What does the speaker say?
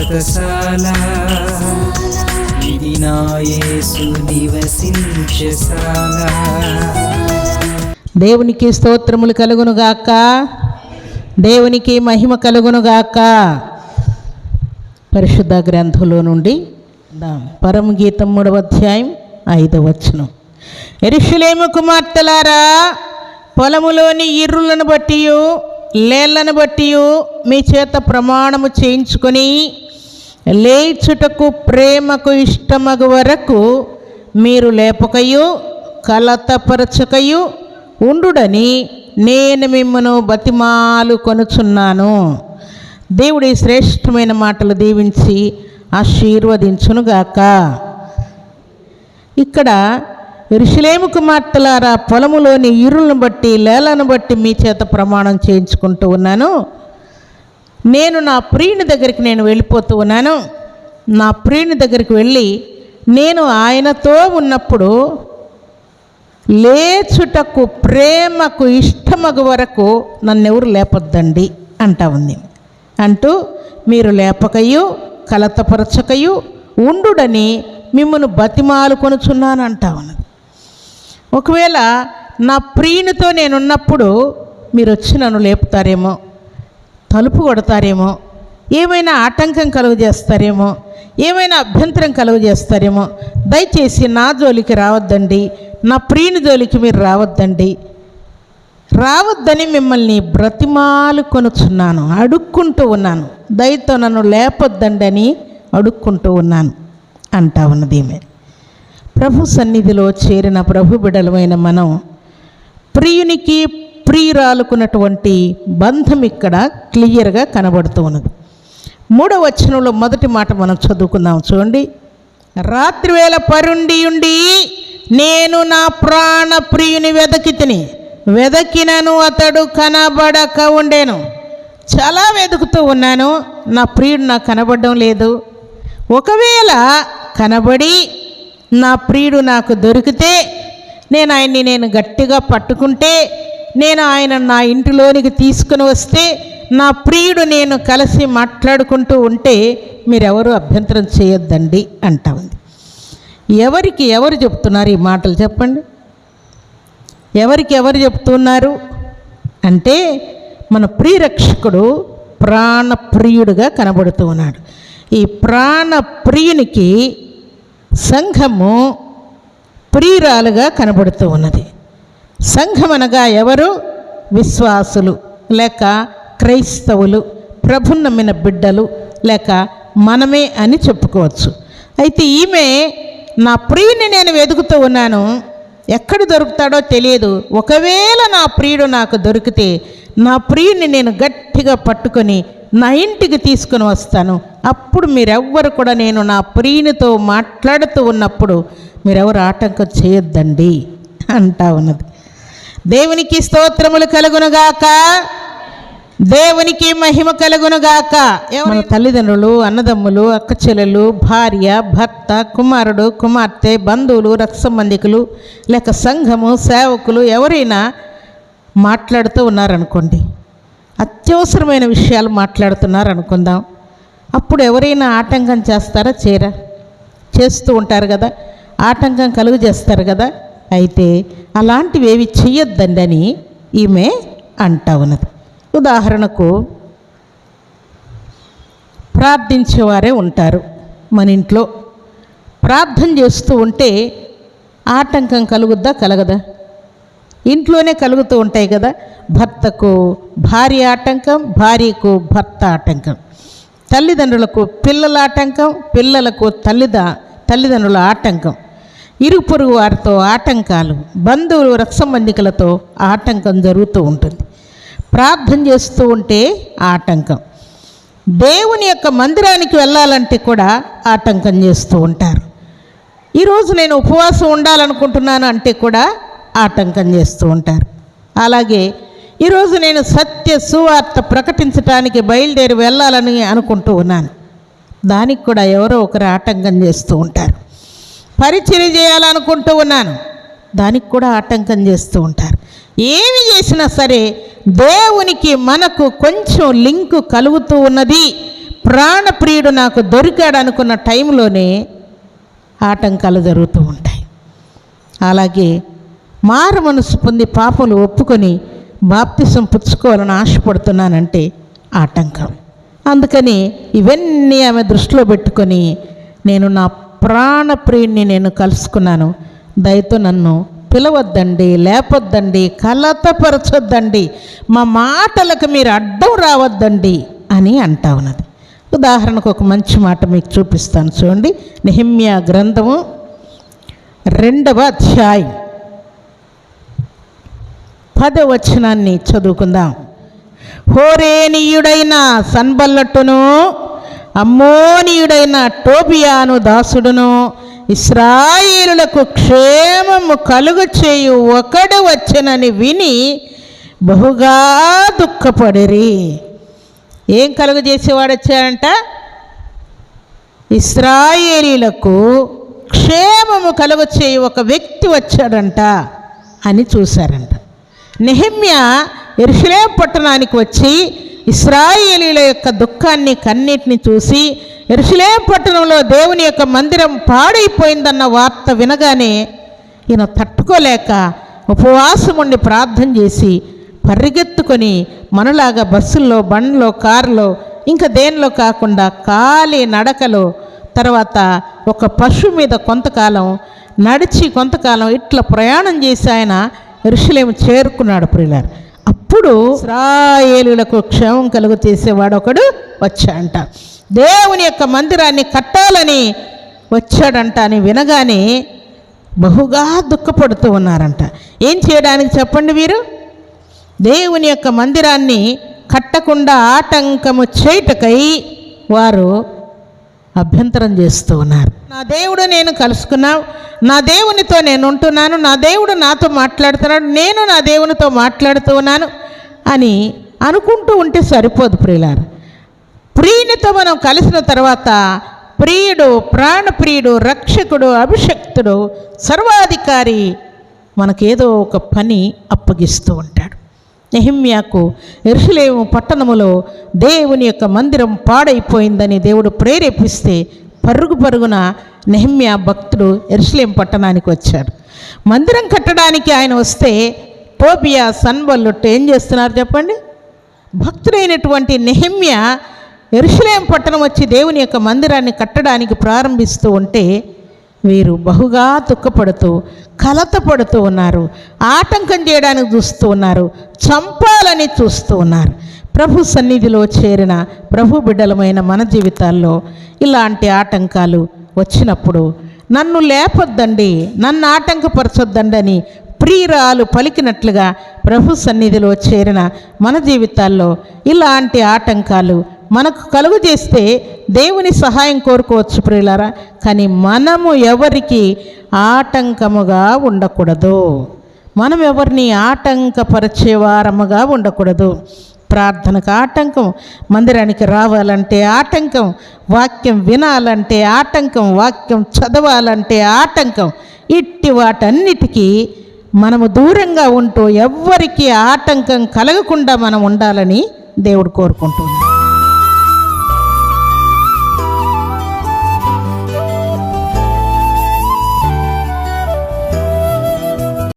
వ్రతశాల ఇది నా యేసు నివసించశాల. దేవునికి స్తోత్రములు కలుగునుగాక, దేవునికి మహిమ కలుగునుగాక. పరిశుద్ధ గ్రంథంలో నుండి పరమగీతం 3వ అధ్యాయం 5వ వచనం. యెరూషలేము కుమార్తెలారా, పొలములోని ఇర్రులను బట్టి లేళ్లను బట్టి మీ చేత ప్రమాణము చేయించుకొని లేచుటకు ప్రేమకు ఇష్టమగు వరకు మీరు లేపకయు కలతపరచకయు ఉండుడని నేను మిమ్మను బతిమాలు కొనుచున్నాను. దేవుడి శ్రేష్టమైన మాటలు దీవించి ఆశీర్వదించునుగాక. ఇక్కడ యెరూషలేము కుమార్తెలారా, పొలములోని ఇరులను బట్టి లేళ్లను బట్టి మీ చేత ప్రమాణం చేయించుకుంటూ ఉన్నాను. నేను నా ప్రియుని దగ్గరికి వెళ్ళిపోతూ ఉన్నాను. నా ప్రియుని దగ్గరికి వెళ్ళి నేను ఆయనతో ఉన్నప్పుడు లేచుటకు ప్రేమకు ఇష్టమగు వరకు నన్నెవరు లేపొద్దండి అంటా ఉంది. అంటూ మీరు లేపకయు కలతపరచకయు ఉండుడని మిమ్మల్ని బతిమాలు కొనుచున్నాను అంటా ఉన్నది. ఒకవేళ నా ప్రియునితో నేనున్నప్పుడు మీరు వచ్చి నన్ను లేపుతారేమో, తలుపు కొడతారేమో, ఏమైనా ఆటంకం కలుగజేస్తారేమో, ఏమైనా అభ్యంతరం కలుగజేస్తారేమో, దయచేసి నా జోలికి రావద్దండి, నా ప్రియుని జోలికి మీరు రావద్దని మిమ్మల్ని బ్రతిమాలు కొనుచున్నాను, అడుక్కుంటూ ఉన్నాను. దయతో నన్ను లేపొద్దండి అని అడుక్కుంటూ ఉన్నాను అంటా ఉన్నది ఈమె. ప్రభు సన్నిధిలో చేరిన ప్రభు బిడ్డలమైన మనం ప్రియునికి ప్రియురాలుకున్నటువంటి బంధం ఇక్కడ క్లియర్గా కనబడుతూ ఉన్నది. 3వ వచనంలో మొదటి మాట మనం చదువుకుందాం. చూడండి. రాత్రివేళ పరుండి నేను నా ప్రాణ ప్రియుని వెదకినను అతడు కనబడక ఉండేను. చాలా వెతుకుతూ ఉన్నాను, నా ప్రియుడు నాకు కనబడడం లేదు. ఒకవేళ కనబడి నా ప్రియుడు నాకు దొరికితే, నేను ఆయన్ని గట్టిగా పట్టుకుంటే, నేను ఆయన నా ఇంటిలోనికి తీసుకుని వస్తే, నా ప్రియుడు నేను కలిసి మాట్లాడుకుంటూ ఉంటే మీరెవరు అభ్యంతరం చేయొద్దండి అంటా ఉంది. ఎవరికి ఎవరు చెప్తున్నారు ఈ మాటలు చెప్పండి? ఎవరికి ఎవరు చెప్తున్నారు అంటే, మన ప్రియరక్షకుడు ప్రాణప్రియుడుగా కనబడుతూ ఉన్నాడు. ఈ ప్రాణప్రియునికి సంఘము ప్రియురాలుగా కనబడుతూ ఉన్నది. సంఘం అనగా ఎవరు? విశ్వాసులు లేక క్రైస్తవులు, ప్రభువును నమ్మిన బిడ్డలు లేక మనమే అని చెప్పుకోవచ్చు. అయితే ఈమె నా ప్రియుని నేను వెతుకుతూ ఉన్నాను, ఎక్కడ దొరుకుతాడో తెలియదు. ఒకవేళ నా ప్రియుడు నాకు దొరికితే నా ప్రియుడిని నేను గట్టిగా పట్టుకొని నా ఇంటికి తీసుకుని వస్తాను. అప్పుడు మీరెవ్వరు కూడా నేను నా ప్రియునితో మాట్లాడుతూ ఉన్నప్పుడు మీరెవరు ఆటంకం చేయొద్దండి అంటా ఉన్నది. దేవునికి స్తోత్రములు కలుగునుగాక, దేవునికి మహిమ కలుగునుగాక. మన తల్లిదండ్రులు, అన్నదమ్ములు, అక్కచెల్లెలు, భార్య, భర్త, కుమారుడు, కుమార్తె, బంధువులు, రక్త సంబంధికులు లేక సంఘము, సేవకులు ఎవరైనా మాట్లాడుతూ ఉన్నారనుకోండి, అత్యవసరమైన విషయాలు మాట్లాడుతున్నారు అనుకుందాం. అప్పుడు ఎవరైనా ఆటంకం చేస్తారా? చేస్తూ ఉంటారు కదా, ఆటంకం కలుగు చేస్తారు కదా. అయితే అలాంటివి ఏవి చెయ్యొద్దండి అని ఈమె అంటా ఉన్నది. ఉదాహరణకు ప్రార్థించేవారే ఉంటారు. మన ఇంట్లో ప్రార్థన చేస్తూ ఉంటే ఆటంకం కలుగుద్దా? కలగదా? ఇంట్లోనే కలుగుతూ ఉంటాయి కదా. భర్తకు భార్య ఆటంకం, భార్యకు భర్త ఆటంకం, తల్లిదండ్రులకు పిల్లల ఆటంకం, పిల్లలకు తల్లిదండ్రుల ఆటంకం, ఇరుగు పొరుగు వారితో ఆటంకాలు, బంధువులు, రక్త సంబంధికులతో ఆటంకం జరుగుతూ ఉంటుంది. ప్రార్థన చేస్తూ ఉంటే ఆటంకం. దేవుని యొక్క మందిరానికి వెళ్ళాలంటే కూడా ఆటంకం చేస్తూ ఉంటారు. ఈరోజు నేను ఉపవాసం ఉండాలనుకుంటున్నాను అంటే కూడా ఆటంకం చేస్తూ ఉంటారు. అలాగే ఈరోజు నేను సత్య సువార్త ప్రకటించడానికి బయలుదేరి వెళ్ళాలని అనుకుంటూ ఉన్నాను, దానికి కూడా ఎవరో ఒకరు ఆటంకం చేస్తూ ఉంటారు. పరిచర్య చేయాలనుకుంటూ ఉన్నాను, దానికి కూడా ఆటంకం చేస్తూ ఉంటారు. ఏమి చేసినా సరే దేవునికి మనకు కొంచెం లింకు కలుగుతూ ఉన్నది, ప్రాణప్రియుడు నాకు దొరికాడు అనుకున్న టైంలోనే ఆటంకాలు జరుగుతూ ఉంటాయి. అలాగే మారు మనసు పొంది పాపలు ఒప్పుకొని బాప్తిసం పుచ్చుకోవాలని ఆశపడుతున్నానంటే ఆటంకం. అందుకని ఇవన్నీ ఆమె దృష్టిలో పెట్టుకొని నేను నా ప్రాణప్రియుడిని నేను కలుసుకున్నాను, దయతో నన్ను పిలవద్దండి, లేపొద్దండి, కలతపరచొద్దండి, మా మాటలకు మీరు అడ్డం రావద్దండి అని అంటా ఉన్నది. ఉదాహరణకు ఒక మంచి మాట మీకు చూపిస్తాను చూడండి. నెహెమ్యా గ్రంథము 2వ అధ్యాయం 10వ వచనాన్ని చదువుకుందాం. హోరేనీయుడైన సన్బల్లట్టును, అమ్మోనీయుడైన టోబియాను దాసుడును, ఇశ్రాయేలులకు క్షేమము కలుగ చేయు ఒకడు వచ్చెనని విని బహుగా దుఃఖపడిరి. ఏం కలుగ చేసేవాడు వచ్చాడంట? ఇశ్రాయేలీలకు క్షేమము కలుగ చేయు ఒక వ్యక్తి వచ్చాడంట అని చూశారంట. నెహెమ్యా యెరూషలేము పట్టణానికి వచ్చి ఇశ్రాయేలీల యొక్క దుఃఖాన్ని కన్నీటిని చూసి యెరూషలేము పట్టణంలో దేవుని యొక్క మందిరం పాడైపోయిందన్న వార్త వినగానే ఈయన తట్టుకోలేక ఉపవాసం ఉండి ప్రార్థన చేసి పరిగెత్తుకొని మనలాగా బస్సుల్లో, బండ్లో, కారులో, ఇంకా దేనిలో కాకుండా ఖాళీ నడకలో, తర్వాత ఒక పశువు మీద కొంతకాలం నడిచి కొంతకాలం ఇట్లా ప్రయాణం చేసి ఆయన యెరూషలేము చేరుకున్నాడు. ప్రియులారా, అప్పుడు ఇశ్రాయేలులకు క్షేమం కలుగు చేసేవాడు ఒకడు వచ్చాడంట. దేవుని యొక్క మందిరాన్ని కట్టాలని వచ్చాడంట అని వినగానే బహుగా దుఃఖపడుతూ ఉన్నారంట. ఏం చేయడానికి చెప్పండి? వీరు దేవుని యొక్క మందిరాన్ని కట్టకుండా ఆటంకము చేయుటకై వారు అభ్యంతరం చేస్తూ ఉన్నారు. నా దేవుడు నేను కలుసుకున్నాను, నా దేవునితో నేను ఉంటున్నాను, నా దేవుడు నాతో మాట్లాడుతున్నాడు, నేను నా దేవునితో మాట్లాడుతూ ఉన్నాను అని అనుకుంటూ ఉంటే సరిపోదు ప్రియులారా. ప్రియునితో మనం కలిసిన తర్వాత ప్రియుడు, ప్రాణప్రియుడు, రక్షకుడు, అభిషక్తుడు, సర్వాధికారి మనకేదో ఒక పని అప్పగిస్తూ ఉంటాడు. నెహెమ్యాకు యెరూషలేము పట్టణములో దేవుని యొక్క మందిరం పాడైపోయిందని దేవుడు ప్రేరేపిస్తే పరుగు పరుగున నెహెమ్యా భక్తుడు యెరూషలేము పట్టణానికి వచ్చాడు. మందిరం కట్టడానికి ఆయన వస్తే టోబియా, సన్బల్లొట్టు ఏం చేస్తున్నారు చెప్పండి? భక్తుడైనటువంటి నెహెమ్యా యెరూషలేము పట్టణం వచ్చి దేవుని యొక్క మందిరాన్ని కట్టడానికి ప్రారంభిస్తూ ఉంటే వీరు బహుగా దుఃఖపడుతూ కలతపడుతూ ఉన్నారు, ఆటంకం చేయడానికి చూస్తూ ఉన్నారు, చంపాలని చూస్తూ ఉన్నారు. ప్రభు సన్నిధిలో చేరిన ప్రభు బిడ్డలమైన మన జీవితాల్లో ఇలాంటి ఆటంకాలు వచ్చినప్పుడు నన్ను లేపొద్దండి, నన్ను ఆటంకపరచొద్దండి అని ప్రియురాలు పలికినట్లుగా ప్రభు సన్నిధిలో చేరిన మన జీవితాల్లో ఇలాంటి ఆటంకాలు మనకు కలుగు చేస్తే దేవుని సహాయం కోరుకోవచ్చు ప్రియులారా. కానీ మనము ఎవరికి ఆటంకముగా ఉండకూడదు, మనం ఎవరిని ఆటంకపరిచేవారముగా ఉండకూడదు. ప్రార్థనకు ఆటంకం, మందిరానికి రావాలంటే ఆటంకం, వాక్యం వినాలంటే ఆటంకం, వాక్యం చదవాలంటే ఆటంకం. ఇట్టి వాటన్నిటికీ మనము దూరంగా ఉంటూ ఎవ్వరికి ఆటంకం కలగకుండా మనం ఉండాలని దేవుడు కోరుకుంటున్నాడు.